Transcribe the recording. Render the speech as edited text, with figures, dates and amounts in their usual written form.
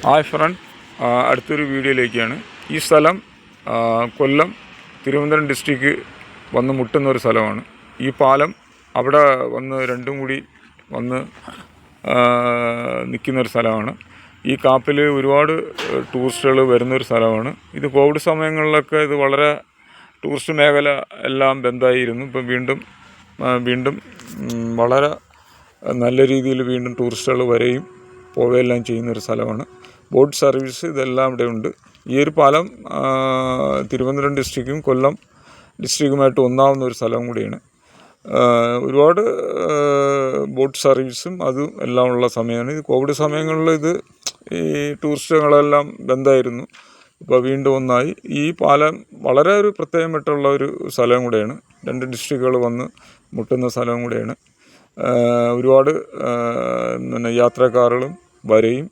Hi front, അടുത്തൊരു വീഡിയോയിലേക്കാണ്. ഈ സ്ഥലം കൊല്ലം തിരുവനന്തപുരം ഡിസ്ട്രിക്റ്റ് വന്ന് മുട്ടുന്ന ഒരു സ്ഥലമാണ്. ഈ പാലം അവിടെ വന്ന് രണ്ടും കൂടി വന്ന് നിൽക്കുന്നൊരു സ്ഥലമാണ്. ഈ കാപ്പിൽ ഒരുപാട് ടൂറിസ്റ്റുകൾ വരുന്നൊരു സ്ഥലമാണ്. ഇത് കോവിഡ് സമയങ്ങളിലൊക്കെ ഇത് വളരെ ടൂറിസ്റ്റ് മേഖല എല്ലാം ബന്ധായിരുന്നു. ഇപ്പം വീണ്ടും വളരെ നല്ല രീതിയിൽ വീണ്ടും ടൂറിസ്റ്റുകൾ വരെയും പോവുകയെല്ലാം ചെയ്യുന്നൊരു സ്ഥലമാണ്. ബോട്ട് സർവീസ് ഇതെല്ലാം ഇവിടെ ഉണ്ട്. ഈ ഒരു പാലം തിരുവനന്തപുരം ഡിസ്ട്രിക്റ്റും കൊല്ലം ഡിസ്ട്രിക്റ്റുമായിട്ട് ഒന്നാവുന്ന ഒരു സ്ഥലവും കൂടിയാണ്. ഒരുപാട് ബോട്ട് സർവീസും അതും എല്ലാം ഉള്ള സമയമാണ്. ഇത് കോവിഡ് സമയങ്ങളിൽ ഈ ടൂറിസ്റ്റുകളെല്ലാം ബന്ധായിരുന്നു. ഇപ്പോൾ വീണ്ടും ഒന്നായി. ഈ പാലം വളരെ ഒരു പ്രത്യേകമായിട്ടുള്ള ഒരു സ്ഥലവും കൂടെയാണ്. രണ്ട് ഡിസ്ട്രിക്റ്റുകൾ വന്ന് മുട്ടുന്ന സ്ഥലവും കൂടെയാണ്. ഒരുപാട് യാത്രക്കാരുകളും വരെയും